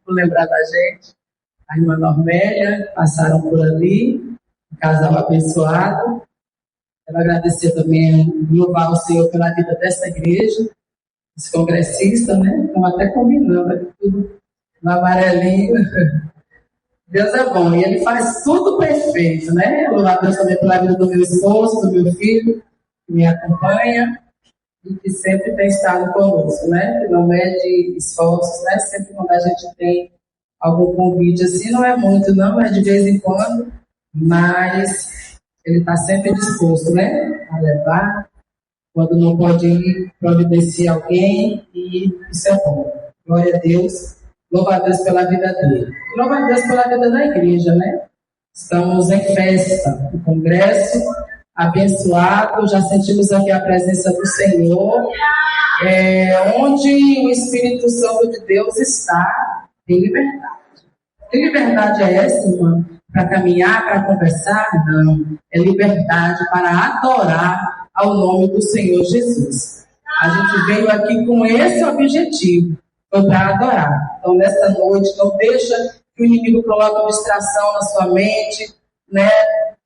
por lembrar da gente. A irmã Normélia, passaram por ali, um casal abençoado. Quero agradecer também, louvar o Senhor pela vida dessa igreja, esse congressista, né? Estão até combinando aqui tudo no amarelinho. Deus é bom e Ele faz tudo perfeito, né? Louvar a Deus também pela vida do meu esposo, do meu filho, que me acompanha e que sempre tem estado conosco, né? Que não mede esforços, né? Sempre quando a gente tem algum convite assim, não é muito, não, é de vez em quando, mas Ele está sempre disposto, né? A levar, quando não pode ir, providenciar alguém, e isso é bom. Glória a Deus. Louva a Deus pela vida dele. Louva a Deus pela vida da igreja, né? Estamos em festa, o congresso abençoado, já sentimos aqui a presença do Senhor, onde o Espírito Santo de Deus está, tem liberdade. Que liberdade é essa, irmã? Para caminhar, para conversar? Não. É liberdade para adorar ao nome do Senhor Jesus. A gente veio aqui com esse objetivo, foi para adorar. Então, nesta noite, não deixa que o inimigo coloque uma distração na sua mente, né?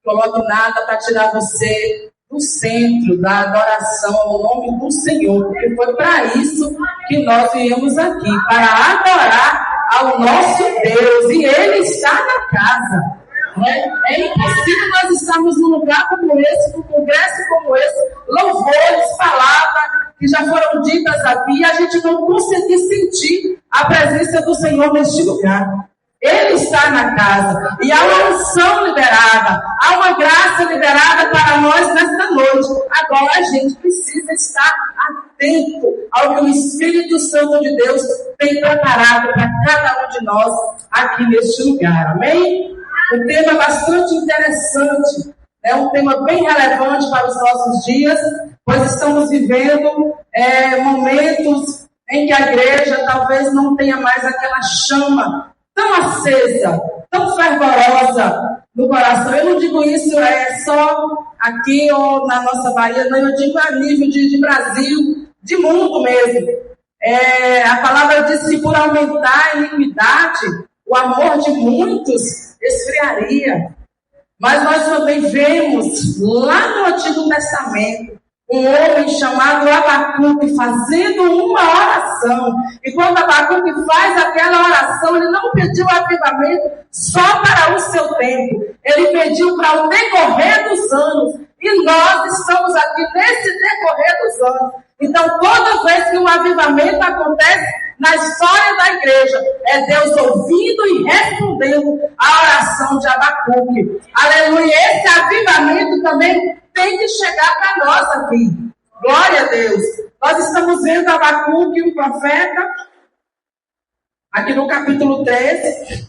Coloque nada para tirar você do centro da adoração ao nome do Senhor, porque foi para isso que nós viemos aqui, para adorar ao nosso Deus, e Ele está na casa. É impossível nós estarmos num lugar como esse, num congresso como esse, louvores, palavras que já foram ditas aqui, e a gente não conseguir sentir a presença do Senhor neste lugar. Ele está na casa, e há uma unção liberada, há uma graça liberada para nós nesta noite. Agora a gente precisa estar atento ao que o Espírito Santo de Deus tem preparado para cada um de nós aqui neste lugar, amém? Um tema bastante interessante, um tema bem relevante para os nossos dias, pois estamos vivendo momentos em que a igreja talvez não tenha mais aquela chama tão acesa, tão fervorosa no coração. Eu não digo isso só aqui ou na nossa Bahia, não, eu digo a nível de Brasil, de mundo mesmo. A palavra diz que por aumentar a iniquidade, o amor de muitos esfriaria. Mas nós também vemos lá no Antigo Testamento um homem chamado Abacuque fazendo uma oração. E quando Abacuque faz aquela oração, ele não pediu avivamento só para o seu tempo. Ele pediu para o decorrer dos anos. E nós estamos aqui nesse decorrer dos anos. Então, toda vez que um avivamento acontece na história da igreja, é Deus ouvindo e respondendo a oração de Abacuque. Aleluia! Esse avivamento também tem que chegar para nós aqui. Glória a Deus. Nós estamos vendo Abacuque, um profeta, aqui no capítulo 13.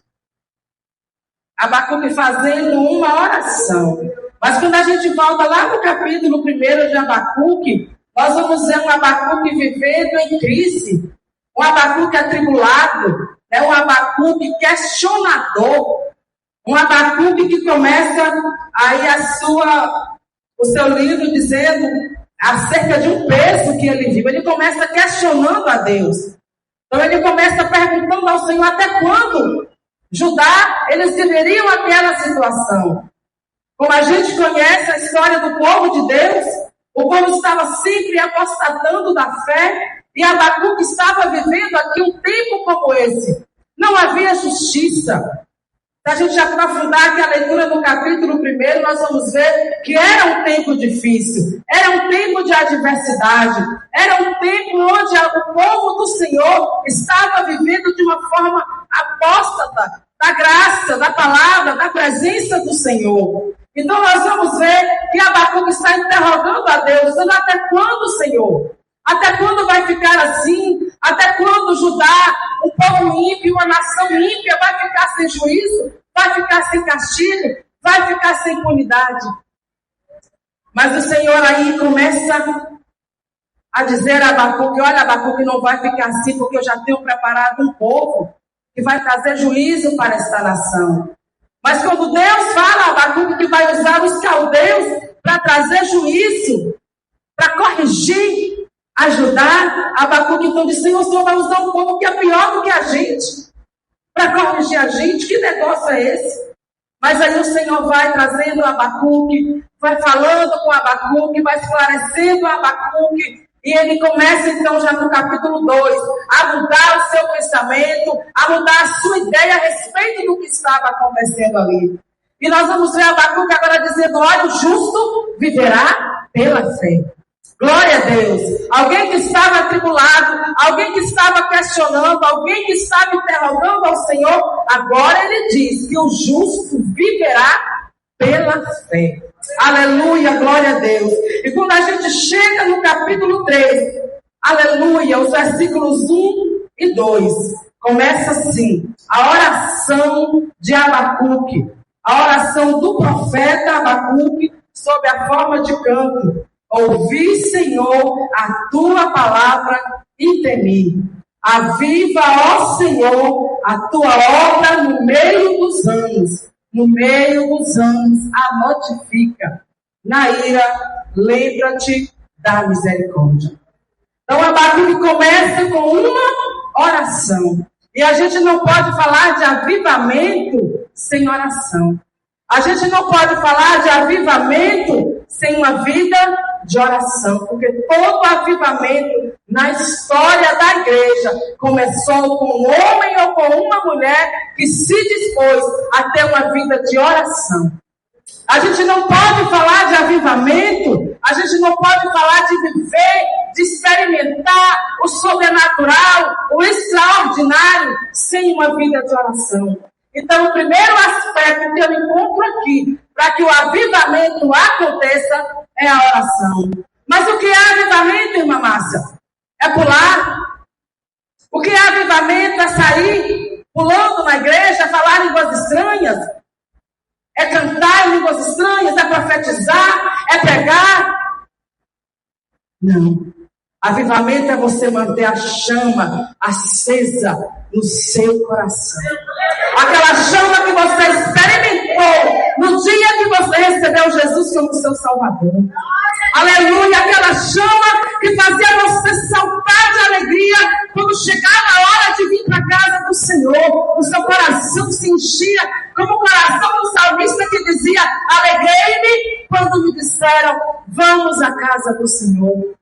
Abacuque fazendo uma oração. Mas quando a gente volta lá no capítulo 1 de Abacuque, nós vamos ver um Abacuque vivendo em crise. Um Abacuque atribulado. Um Abacuque questionador. Um Abacuque que começa aí o seu livro dizendo acerca de um peso que ele vive. Ele começa questionando a Deus. Então ele começa perguntando ao Senhor até quando Judá, eles viveriam aquela situação. Como a gente conhece a história do povo de Deus, o povo estava sempre apostatando da fé, e Abacuque estava vivendo aqui um tempo como esse. Não havia justiça. Se a gente aprofundar aqui a leitura do capítulo 1, nós vamos ver que era um tempo difícil, era um tempo de adversidade, era um tempo onde o povo do Senhor estava vivendo de uma forma apóstata da graça, da palavra, da presença do Senhor. Então nós vamos ver que Abacuque está interrogando a Deus, dizendo: até quando, Senhor? Até quando vai ficar assim? Até quando Judá, um povo ímpio, uma nação ímpia, vai ficar sem juízo? Vai ficar sem castigo? Vai ficar sem impunidade? Mas o Senhor aí começa a dizer a Abacuque: olha, Abacuque, não vai ficar assim, porque eu já tenho preparado um povo que vai trazer juízo para esta nação. Mas quando Deus fala a Abacuque que vai usar os caldeus para trazer juízo, para corrigir, ajudar, Abacuque então diz: Senhor, o Senhor vai usar um povo que é pior do que a gente. para corrigir a gente. Que negócio é esse? Mas aí o Senhor vai trazendo Abacuque, vai falando com Abacuque, vai esclarecendo Abacuque, e ele começa então já no capítulo 2 a mudar o seu pensamento, a mudar a sua ideia a respeito do que estava acontecendo ali. E nós vamos ver Abacuque agora dizendo: olha, o justo viverá pela fé. Glória a Deus. Alguém que estava atribulado, alguém que estava questionando, alguém que estava interrogando ao Senhor, agora ele diz que o justo viverá pela fé. Aleluia, glória a Deus. E quando a gente chega no capítulo 3, aleluia, os versículos 1 e 2, começa assim: a oração de Abacuque, a oração do profeta Abacuque sob a forma de canto. Ouvi, Senhor, a tua palavra e temi. Aviva, ó Senhor, a tua obra no meio dos anos. No meio dos anos, a notifica. Na ira, lembra-te da misericórdia. Então, Abacuque começa com uma oração. E a gente não pode falar de avivamento sem oração. A gente não pode falar de avivamento sem uma vida de oração, porque todo avivamento na história da igreja começou com um homem ou com uma mulher que se dispôs a ter uma vida de oração. A gente não pode falar de avivamento, a gente não pode falar de viver, de experimentar o sobrenatural, o extraordinário, sem uma vida de oração. Então, o primeiro aspecto que eu encontro aqui, para que o avivamento aconteça, é a oração. Mas o que é avivamento, irmã Márcia? É pular. O que é avivamento é sair pulando na igreja, falar línguas estranhas. É cantar em línguas estranhas, é profetizar, é pregar. Não. Avivamento é você manter a chama acesa no seu coração. Aquela chama que você experimentou no dia que você recebeu Jesus como seu Salvador. Aleluia, aquela chama que fazia você saltar de alegria quando chegava a hora de vir para a casa do Senhor. O seu coração se enchia como o coração do salmista que dizia: alegrei-me quando me disseram, vamos à casa do Senhor.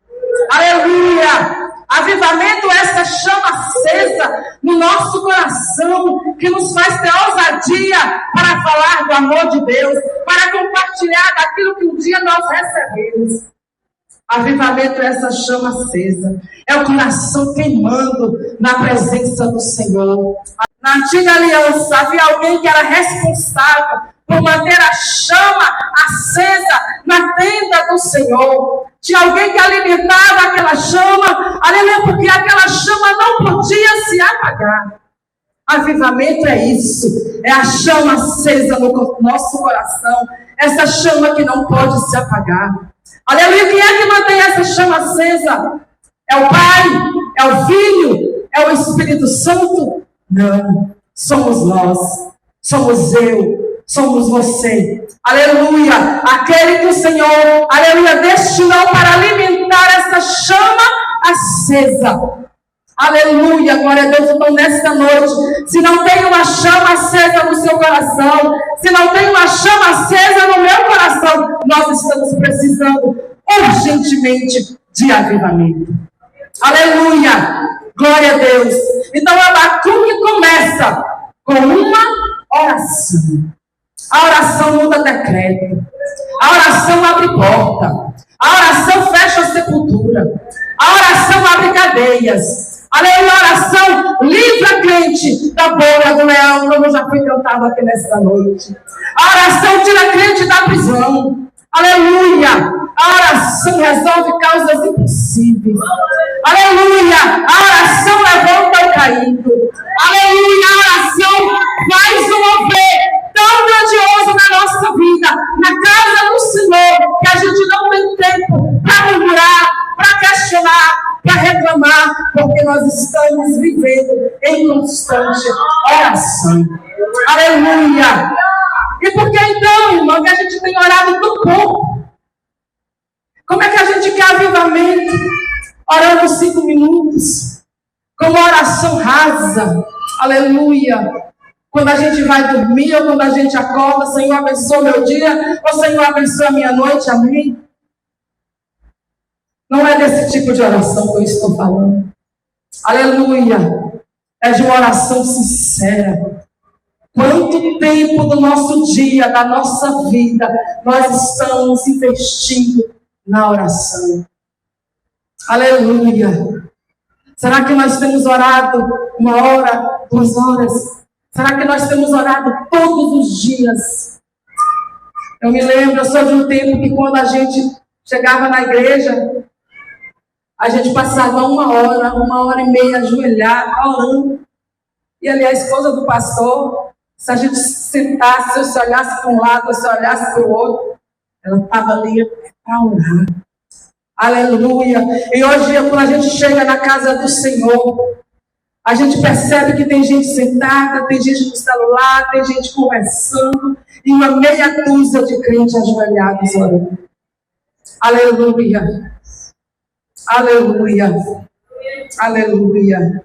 Aleluia! Avivamento é essa chama acesa no nosso coração que nos faz ter ousadia para falar do amor de Deus, para compartilhar daquilo que um dia nós recebemos. Avivamento é essa chama acesa, é o coração queimando na presença do Senhor. Na antiga aliança havia alguém que era responsável por manter a chama acesa na tenda do Senhor. Tinha alguém que alimentava aquela chama, aleluia, porque aquela chama não podia se apagar. Avivamento é isso, é a chama acesa no nosso coração, essa chama que não pode se apagar. Aleluia, quem é que mantém essa chama acesa? É o Pai? É o Filho? É o Espírito Santo? Não, somos nós, somos eu, somos você. Aleluia, aquele que o Senhor, aleluia, destinou para alimentar essa chama acesa. Aleluia, glória a Deus. Então nesta noite, se não tem uma chama acesa no seu coração, se não tem uma chama acesa no meu coração, nós estamos precisando urgentemente de avivamento. Aleluia, glória a Deus. Então Abacuque começa com uma oração. A oração muda decreto. A oração abre porta. A oração fecha a sepultura. A oração abre cadeias. Aleluia, a oração livra crente da boca do leão, como já foi cantado aqui nesta noite. A oração tira crente da prisão. Aleluia, a oração resolve causas impossíveis. Aleluia, a oração levanta o caído. Aleluia, a oração faz um mover tão grandioso na nossa vida, na casa do Senhor, que a gente não tem tempo para murmurar, para questionar, para reclamar, porque nós estamos vivendo em constante oração. Aleluia! E por que então, irmão, que a gente tem orado tão pouco? Como é que a gente quer avivamento? Orando 5 minutos, com uma oração rasa. Aleluia! Quando a gente vai dormir ou quando a gente acorda, Senhor, abençoa meu dia, ou Senhor, abençoa a minha noite, amém? Não é desse tipo de oração que eu estou falando. Aleluia! É de uma oração sincera. Quanto tempo do nosso dia, da nossa vida, nós estamos investindo na oração? Aleluia! Será que nós temos orado 1 hora, 2 horas? Será que nós temos orado todos os dias? Eu me lembro, eu sou de um tempo que quando a gente chegava na igreja, a gente passava 1 hora, 1h30 ajoelhada, orando. E ali a esposa do pastor, se a gente sentasse, se olhasse para um lado, se olhasse para o outro, ela estava ali para orar. Aleluia! E hoje, quando a gente chega na casa do Senhor, a gente percebe que tem gente sentada, tem gente no celular, tem gente conversando, e uma meia dúzia de crentes ajoelhados orando. Aleluia! Aleluia! Aleluia!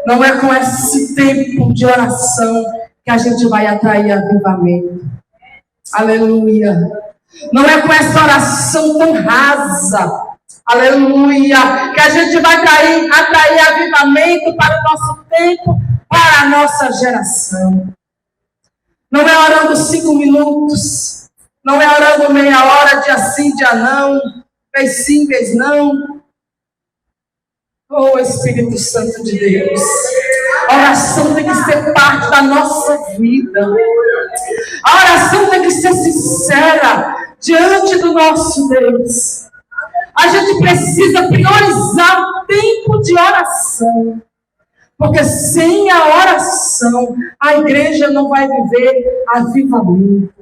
Não é com esse tempo de oração que a gente vai atrair avivamento. Aleluia! Não é com essa oração tão rasa, aleluia, que a gente vai atrair avivamento para o nosso tempo, para a nossa geração. Não é orando 5 minutos, não é orando meia hora, dia sim, dia não, vez sim, vez não. Oh, Espírito Santo de Deus, a oração tem que ser parte da nossa vida. A oração tem que ser sincera diante do nosso Deus. A gente precisa priorizar o tempo de oração. Porque sem a oração, a igreja não vai viver avivamento.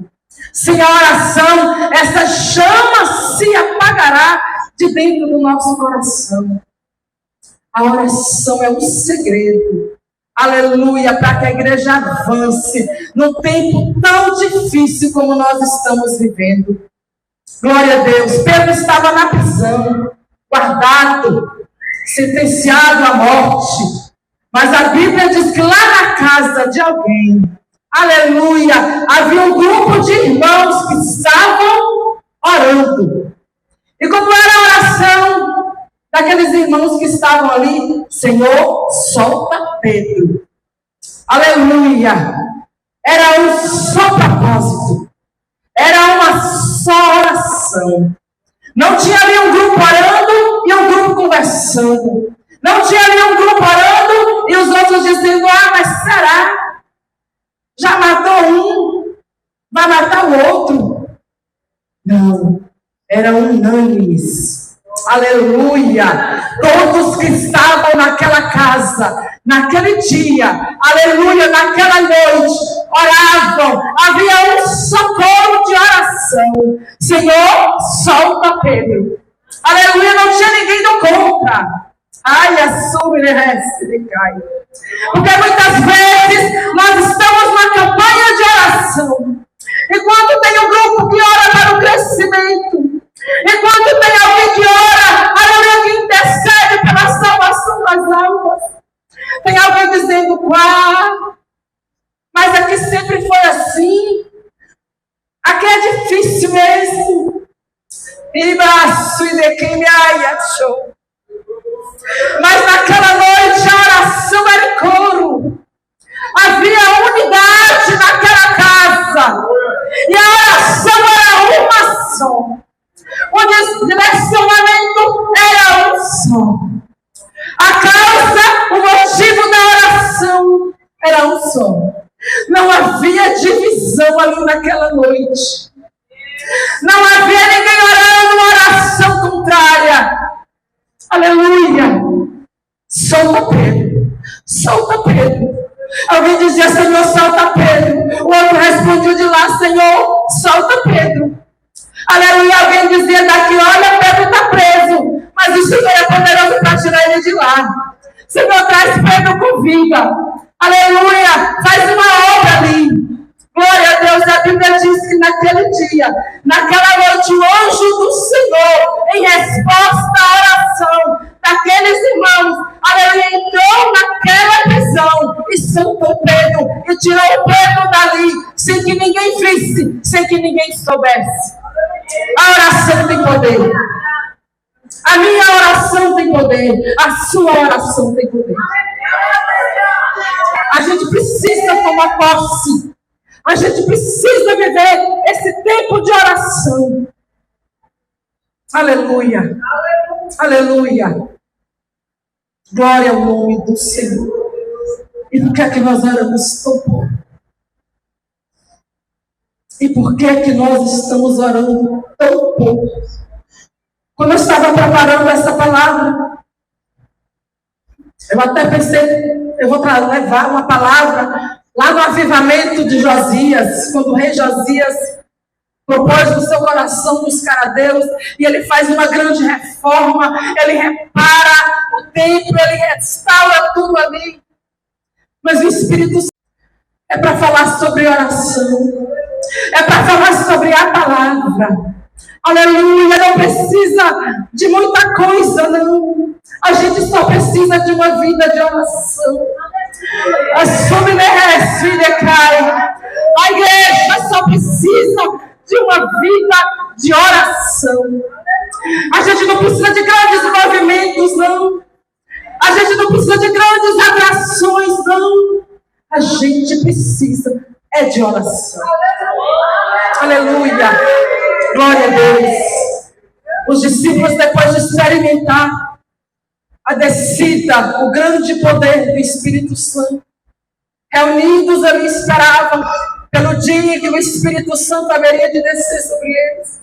Sem a oração, essa chama se apagará de dentro do nosso coração. A oração é um segredo, aleluia, para que a igreja avance num tempo tão difícil como nós estamos vivendo. Glória a Deus. Pedro estava na prisão, guardado, sentenciado à morte. Mas a Bíblia diz que lá na casa de alguém, aleluia, havia um grupo de irmãos que estavam orando. E como era a oração daqueles irmãos que estavam ali? Senhor, solta Pedro. Aleluia. Era um só propósito. Era uma só oração. Não tinha ali um grupo orando e um grupo conversando. Não tinha ali um grupo orando e os outros dizendo, mas será? Já matou um, vai matar o outro. Não, eram unânimes. Aleluia! Todos que estavam naquela casa, naquele dia, aleluia, naquela noite, oravam. Havia um socorro de oração. Senhor, solta Pedro. Aleluia, não tinha ninguém do contra. Ai, a sua ele cai. Porque muitas vezes nós estamos numa campanha de oração. Enquanto tem um grupo que ora para o crescimento, enquanto tem alguém que ora, aleluia, que intercede pela salvação das almas, tem alguém dizendo, mas aqui sempre foi assim, aqui é difícil mesmo. E braço e de quem me achou. Mas naquela noite a oração era em coro. Havia unidade naquela casa. E a oração era uma só. O direcionamento era um só. A causa, o motivo da oração era um só. Não havia divisão ali naquela noite. Não havia ninguém orando uma oração contrária. Aleluia! Solta Pedro! Solta Pedro! Alguém dizia, Senhor, solta Pedro. O outro respondia de lá, Senhor, solta Pedro. Aleluia! Alguém dizia daqui, olha, Pedro está preso. Mas o Senhor é poderoso para tirar ele de lá. Senhor, traz Pedro com vida. Aleluia! Faz uma obra ali. Glória a Deus, a Bíblia diz que naquele dia, naquela noite, o anjo do Senhor, em resposta à oração daqueles irmãos, aleluia, entrou naquela prisão e soltou Pedro, e tirou Pedro dali, sem que ninguém visse, sem que ninguém soubesse. A oração tem poder. A minha oração tem poder. A sua oração tem poder. A gente precisa tomar posse. A gente precisa viver esse tempo de oração. Aleluia. Aleluia. Glória ao nome do Senhor. E por que é que nós oramos tão pouco? E por que é que nós estamos orando tão pouco? Quando eu estava preparando essa palavra, eu até pensei, eu vou levar uma palavra lá no avivamento de Josias, quando o rei Josias propôs no seu coração buscar a Deus, e ele faz uma grande reforma, ele repara o templo, ele restaura tudo ali. Mas o Espírito Santo é para falar sobre oração, é para falar sobre a palavra. Aleluia, não precisa de muita coisa, não. A gente só precisa de uma vida de oração. A igreja só precisa de uma vida de oração. A gente não precisa de grandes movimentos, não. A gente não precisa de grandes atrações, não. A gente precisa de oração. Aleluia. Glória a Deus. Os discípulos, depois de experimentar a descida, o grande poder do Espírito Santo, reunidos ali esperavam pelo dia que o Espírito Santo haveria de descer sobre eles.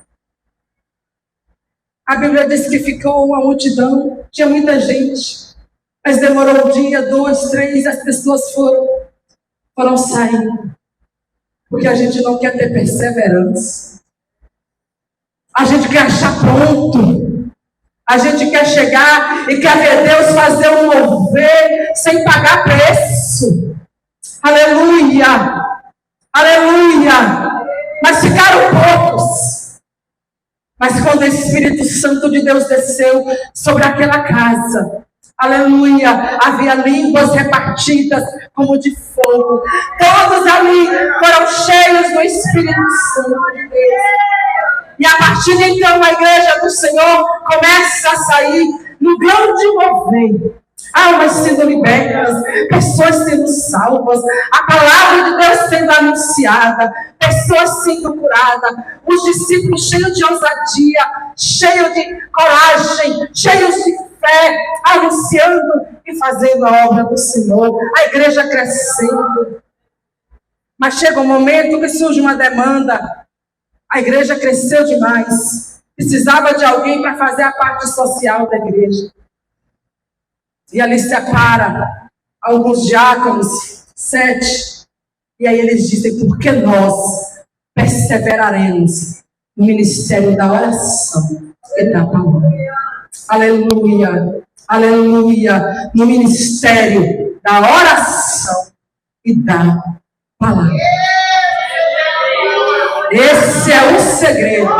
A Bíblia diz que ficou uma multidão, tinha muita gente, mas demorou um dia, 2, 3, as pessoas foram saindo, porque a gente não quer ter perseverança. A gente quer achar pronto. A gente quer chegar e quer ver Deus fazer um mover sem pagar preço. Aleluia! Aleluia! Mas ficaram poucos. Mas quando o Espírito Santo de Deus desceu sobre aquela casa, aleluia, havia línguas repartidas como de fogo. Todos ali foram cheios do Espírito Santo de Deus. E a partir de então a igreja do Senhor começa a sair no grande mover. Almas sendo libertas, pessoas sendo salvas, a palavra de Deus sendo anunciada, pessoas sendo curadas, os discípulos cheios de ousadia, cheios de coragem, cheios de fé, anunciando e fazendo a obra do Senhor, a igreja crescendo. Mas chega um momento que surge uma demanda. A igreja cresceu demais. Precisava de alguém para fazer a parte social da igreja. E ali separa alguns diáconos, 7. E aí eles dizem, porque nós perseveraremos no ministério da oração e da palavra. Aleluia, aleluia. No ministério da oração e da palavra. Esse é o segredo.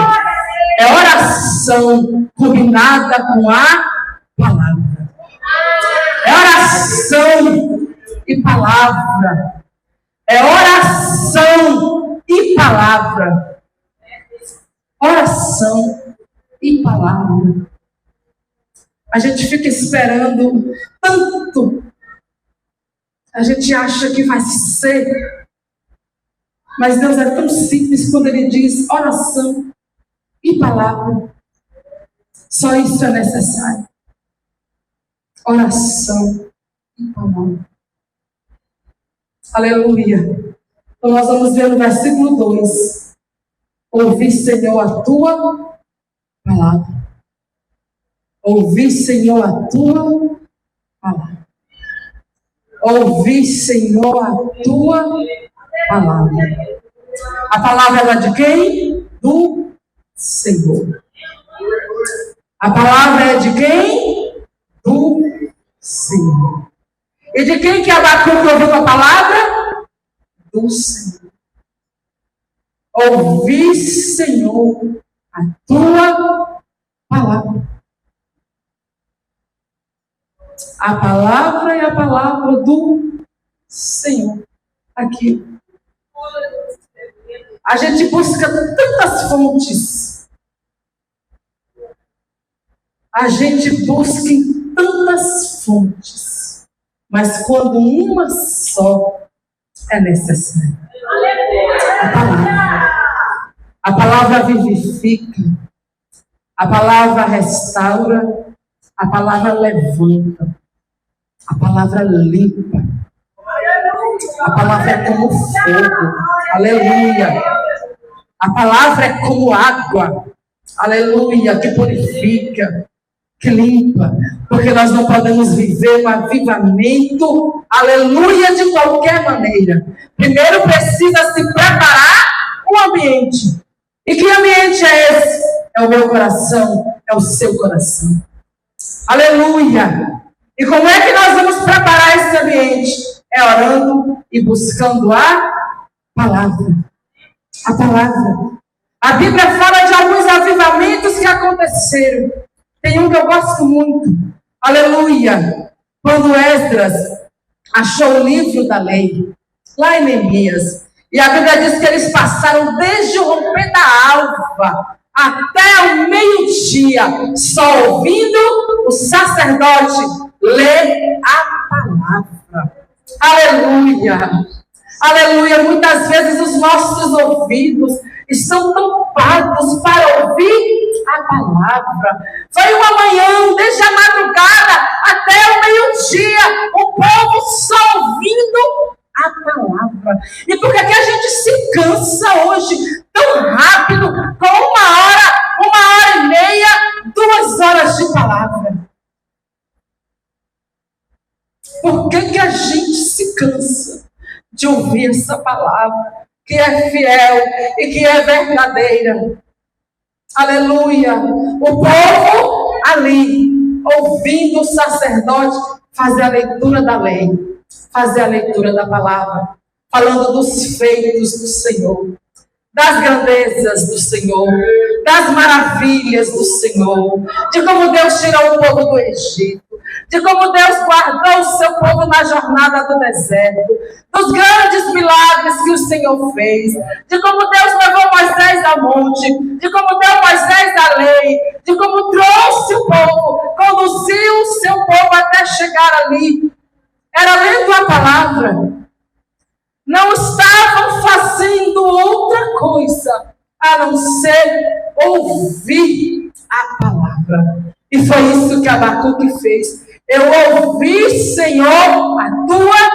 É oração combinada com a palavra. É oração e palavra. É oração e palavra. Oração e palavra. A gente fica esperando tanto. A gente acha que vai ser. Mas Deus é tão simples quando Ele diz oração e palavra. Só isso é necessário. Oração e palavra. Aleluia. Então nós vamos ver no versículo 2. Ouvi, Senhor, a tua palavra. Ouvi, Senhor, a tua palavra. Ouvi, Senhor, a tua palavra. A palavra é de quem? Do Senhor. A palavra é de quem? Do Senhor. E de quem que Abacuque ouviu a palavra? Do Senhor. Ouvi, Senhor, a tua palavra. A palavra é a palavra do Senhor, aqui. A gente busca tantas fontes. A gente busca em tantas fontes. Mas quando uma só é necessária. A palavra vivifica. A palavra restaura. A palavra levanta. A palavra limpa. A palavra é como fogo. Aleluia. A palavra é como água. Aleluia. Que purifica. Que limpa. Porque nós não podemos viver um avivamento. Aleluia. De qualquer maneira. Primeiro precisa se preparar o ambiente. E que ambiente é esse? É o meu coração. É o seu coração. Aleluia. E como é que nós vamos preparar esse ambiente? É orando e buscando a palavra. A palavra. A Bíblia fala de alguns avivamentos que aconteceram. Tem um que eu gosto muito. Aleluia. Quando Esdras achou o livro da lei, lá em Neemias. E a Bíblia diz que eles passaram desde o romper da alva até o meio-dia, só ouvindo o sacerdote ler a palavra. Aleluia. Aleluia. Muitas vezes os nossos ouvidos estão tampados para ouvir a palavra. Foi uma manhã, desde a madrugada até o meio-dia, o povo só ouvindo a palavra. E por que a gente se cansa hoje tão rápido, com 1 hora, 1 hora e meia, 2 horas de palavra? Por que a gente se cansa de ouvir essa palavra, que é fiel e que é verdadeira? Aleluia. O povo ali, ouvindo o sacerdote fazer a leitura da lei, fazer a leitura da palavra, falando dos feitos do Senhor, das grandezas do Senhor, das maravilhas do Senhor, de como Deus tirou o povo do Egito, de como Deus guardou o seu povo na jornada do deserto, dos grandes milagres que o Senhor fez, de como Deus levou Moisés ao monte, de como deu Moisés a lei, de como trouxe o povo, conduziu o seu povo até chegar ali. Era lendo a palavra. Não estavam fazendo outra coisa a não ser ouvir a palavra. E foi isso que Abacuque fez. Eu ouvi, Senhor, a tua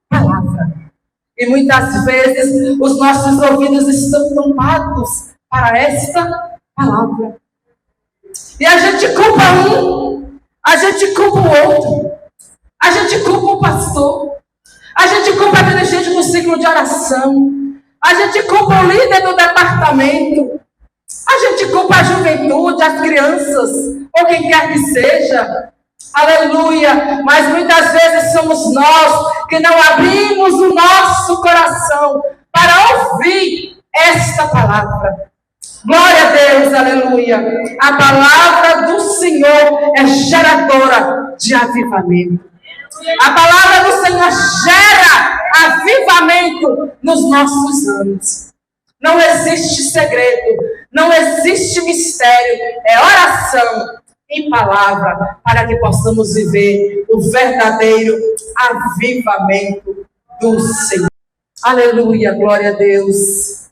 palavra. E muitas vezes os nossos ouvidos estão tampados para esta palavra. E a gente culpa um, a gente culpa o outro, a gente culpa o pastor, a gente culpa a dirigente do ciclo de oração, a gente culpa o líder do departamento, a gente culpa a juventude, as crianças, ou quem quer que seja. Aleluia. Mas muitas vezes somos nós que não abrimos o nosso coração para ouvir esta palavra. Glória a Deus, aleluia. A palavra do Senhor é geradora de avivamento. A palavra do Senhor gera avivamento nos nossos anos. Não existe segredo, não existe mistério, é oração em palavra para que possamos viver o verdadeiro avivamento do Senhor. Aleluia, glória a Deus.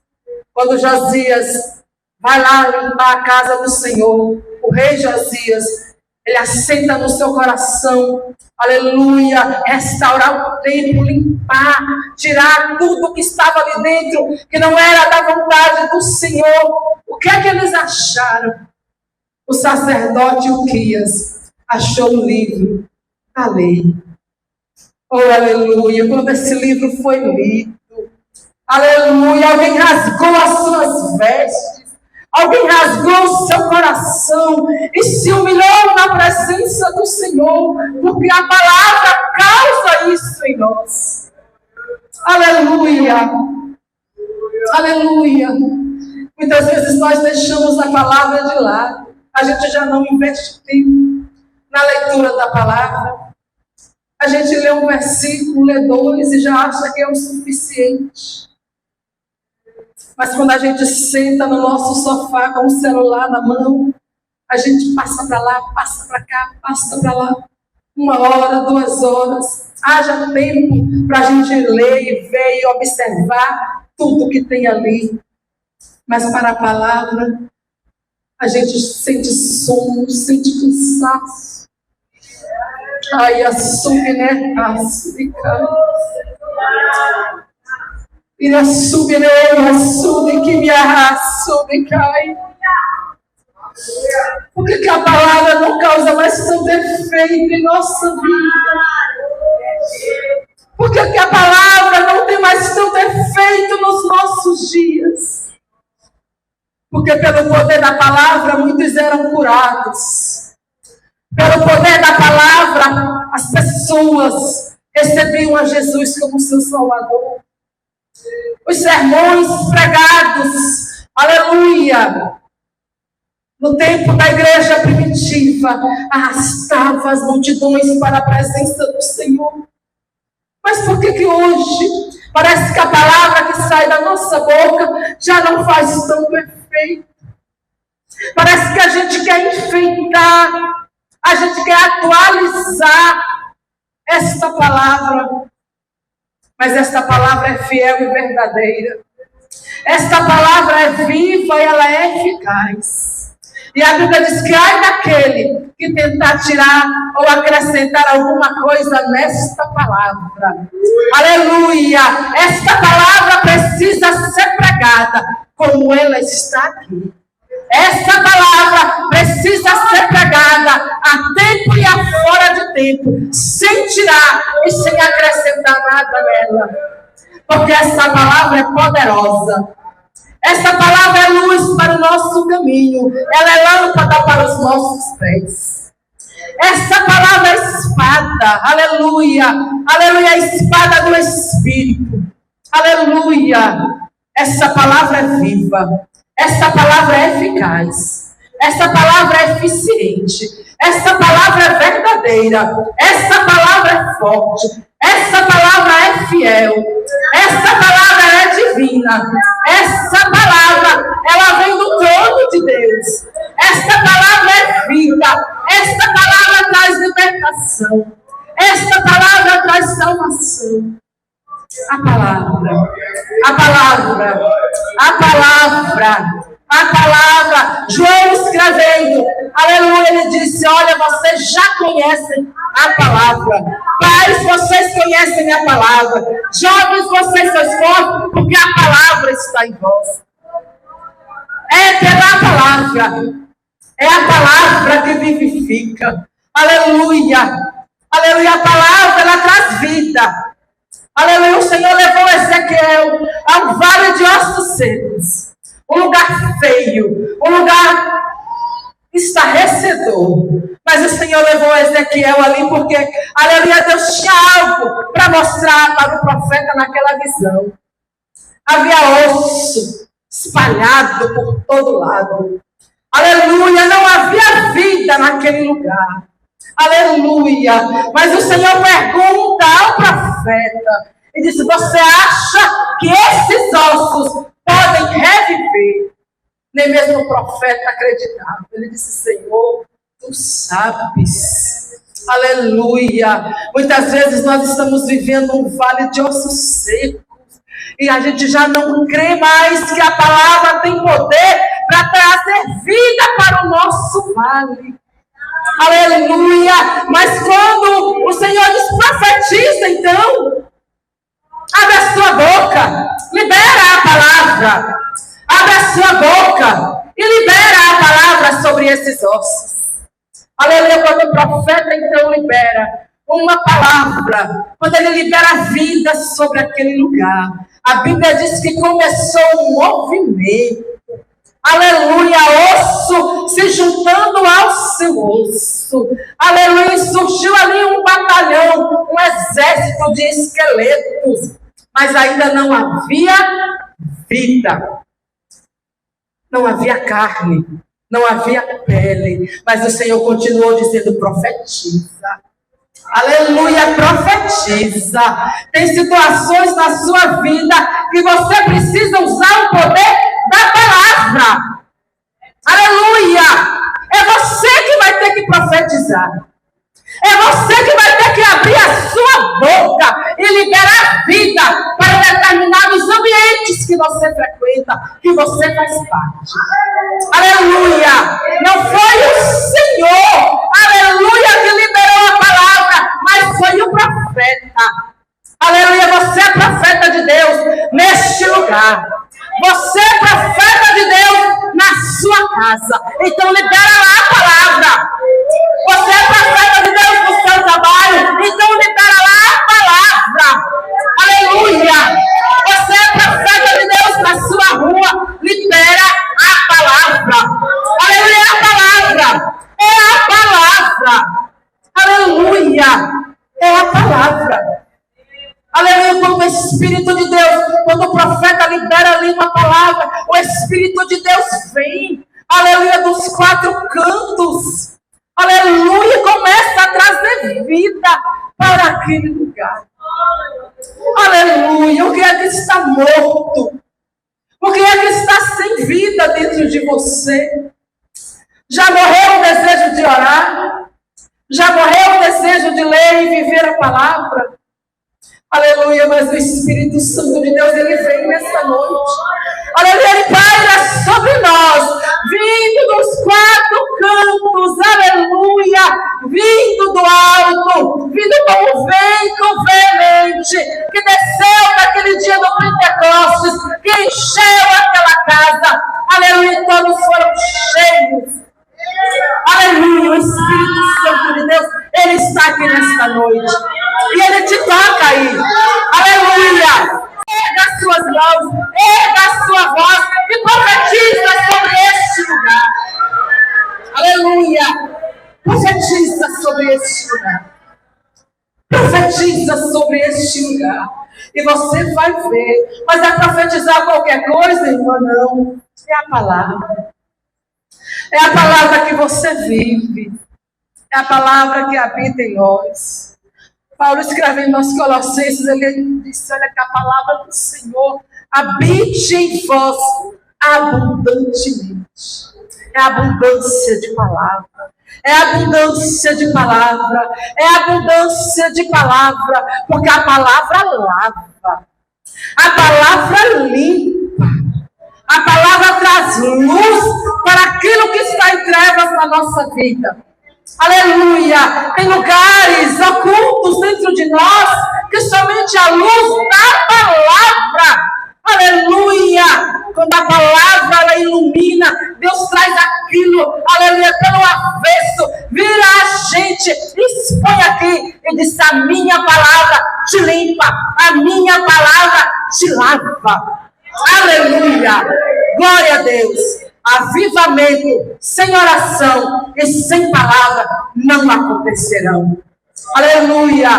Quando Josias vai lá limpar a casa do Senhor, o rei Josias, ele assenta no seu coração, aleluia, restaurar o templo, limpar, tirar tudo que estava ali dentro, que não era da vontade do Senhor. O que é que eles acharam? O sacerdote Uquias achou o livro da lei. Oh, aleluia, quando esse livro foi lido, aleluia, alguém rasgou as suas vestes, alguém rasgou o seu coração e se humilhou na presença do Senhor, porque a palavra causa isso em nós. Aleluia. Aleluia. Muitas vezes nós deixamos a palavra de lado. A gente já não investe tempo na leitura da palavra. A gente lê um versículo, lê dois e já acha que é o suficiente. Mas quando a gente senta no nosso sofá com o celular na mão, a gente passa para lá, passa para cá, passa para lá. 1 hora, 2 horas. Haja tempo para a gente ler e ver e observar tudo que tem ali. Mas para a palavra, a gente sente sono, sente cansaço. Ai, assume, né? Assume, e assume, né? Assume, que me assume, cai. Por que a palavra não causa mais tanto efeito em nossa vida? Por que a palavra não tem mais tanto efeito nos nossos dias? Porque pelo poder da palavra muitos eram curados. Pelo poder da palavra as pessoas recebiam a Jesus como seu Salvador. Os sermões pregados, aleluia, no tempo da igreja primitiva, arrastava as multidões para a presença do Senhor. Mas por que hoje parece que a palavra que sai da nossa boca já não faz tanto efeito? Parece que a gente quer enfeitar, a gente quer atualizar esta palavra. Mas esta palavra é fiel e verdadeira. Esta palavra é viva e ela é eficaz. E a Bíblia diz que ai daquele que tentar tirar ou acrescentar alguma coisa nesta palavra. Aleluia! Esta palavra precisa ser pregada como ela está aqui. Essa palavra precisa ser pregada a tempo e a fora de tempo, sem tirar e sem acrescentar nada nela. Porque essa palavra é poderosa. Essa palavra é luz para o nosso caminho. Ela é lâmpada para os nossos pés. Essa palavra é espada. Aleluia. Aleluia. A espada do Espírito. Aleluia. Essa palavra é viva. Essa palavra é eficaz. Essa palavra é eficiente. Essa palavra é verdadeira. Essa palavra é forte. Essa palavra é fiel. Essa palavra é divina. Essa palavra, ela vem do trono de Deus. Esta palavra é vida. Esta palavra traz libertação. Esta palavra traz salvação. A palavra, a palavra, a palavra, a palavra. João escrevendo, aleluia, ele disse: olha, vocês já conhecem a palavra. Pais, vocês conhecem a palavra. Jovens, vocês são fortes, porque a palavra está em vós. É pela palavra. É a palavra que vivifica. Aleluia. Aleluia, a palavra, ela traz vida. Aleluia, o Senhor levou Ezequiel a um vale de ossos secos. Um lugar feio, um lugar estarrecedor. Mas o Senhor levou Ezequiel ali porque, aleluia, Deus tinha algo para mostrar para o profeta naquela visão. Havia osso espalhado por todo lado. Aleluia, não havia vida naquele lugar. Aleluia. Mas o Senhor pergunta ao profeta e diz: você acha que esses ossos podem reviver? Nem mesmo o profeta acreditava. Ele disse: Senhor, tu sabes. Aleluia. Muitas vezes nós estamos vivendo um vale de ossos secos e a gente já não crê mais que a palavra tem poder para trazer vida para o nosso vale. Aleluia. Mas quando o Senhor nos profetiza, então, abre a sua boca, libera a palavra. Abre a sua boca e libera a palavra sobre esses ossos. Aleluia. Quando o profeta então libera uma palavra, quando ele libera vida sobre aquele lugar, a Bíblia diz que começou um movimento. Aleluia, osso se juntando ao seu osso. Aleluia, surgiu ali um batalhão, um exército de esqueletos, mas ainda não havia vida. Não havia carne, não havia pele, mas o Senhor continuou dizendo: profetiza. Aleluia, profetiza. Tem situações na sua vida que você precisa usar o poder da palavra. Aleluia. É você que vai ter que profetizar. É você que vai ter que abrir a sua boca e liberar vida para determinados ambientes que você frequenta, que você faz parte. Aleluia! Não foi o Senhor, aleluia, que liberou a palavra, mas foi o profeta. Aleluia, você é profeta de Deus neste lugar. Você é profeta de Deus na sua casa. Então libera lá a palavra. Você é profeta de Deus no seu trabalho. Então libera lá a palavra. Aleluia. Você é profeta de Deus na sua rua. Libera a palavra. Aleluia, é a palavra. É a palavra. Aleluia. É a palavra. Aleluia, quando o Espírito de Deus, quando o profeta libera ali uma palavra, o Espírito de Deus vem, aleluia, dos quatro cantos, aleluia, começa a trazer vida para aquele lugar. Aleluia, o que é que está morto? O que é que está sem vida dentro de você? Já morreu o desejo de orar? Já morreu o desejo de ler e viver a palavra? Aleluia, mas o Espírito Santo de Deus, ele vem nessa noite. Aleluia, ele paira sobre nós, vindo dos quatro cantos, aleluia, vindo do alto, vindo como um vento veemente, que desceu naquele dia do Pentecostes, que encheu aquela casa, aleluia, todos foram cheios. Aleluia, o Espírito Santo de Deus, ele está aqui nesta noite. E ele te toca aí. Aleluia. Erga as suas mãos, erga a sua voz e profetiza sobre este lugar. Aleluia. Profetiza sobre este lugar. Profetiza sobre este lugar. E você vai ver. Mas é profetizar qualquer coisa, irmã? Não. É a palavra. É a palavra que você vive. É a palavra que habita em nós. Paulo escrevendo aos Colossenses, ele disse, olha que a palavra do Senhor habite em vós abundantemente. É abundância de palavra. É abundância de palavra. É abundância de palavra. Porque a palavra lava. A palavra limpa. A palavra traz luz para aquilo que está em trevas na nossa vida. Aleluia! Tem lugares ocultos dentro de nós que somente a luz da palavra. Aleluia! Quando a palavra ela ilumina, Deus traz aquilo, aleluia, pelo avesso, vira a gente, expõe aqui e diz: a minha palavra te limpa, a minha palavra te lava. Aleluia! Glória a Deus! Avivamento sem oração e sem palavra não acontecerão. Aleluia!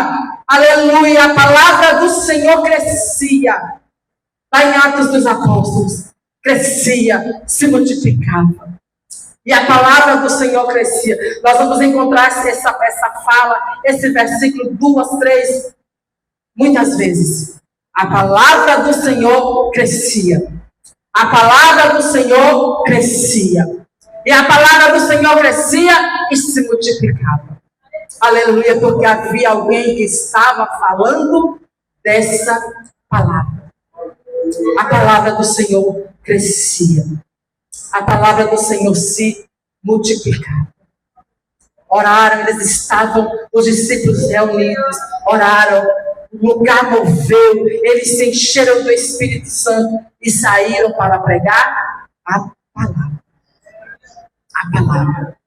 Aleluia! A palavra do Senhor crescia. Lá em Atos dos Apóstolos, crescia, se multiplicava. E a palavra do Senhor crescia. Nós vamos encontrar essa fala, esse versículo 2, 3, muitas vezes. A palavra do Senhor crescia. A palavra do Senhor crescia. E a palavra do Senhor crescia e se multiplicava. Aleluia, porque havia alguém que estava falando dessa palavra. A palavra do Senhor crescia. A palavra do Senhor se multiplicava. Oraram, eles estavam, os discípulos reunidos, oraram. O lugar moveu, eles se encheram do Espírito Santo e saíram para pregar a palavra. A palavra.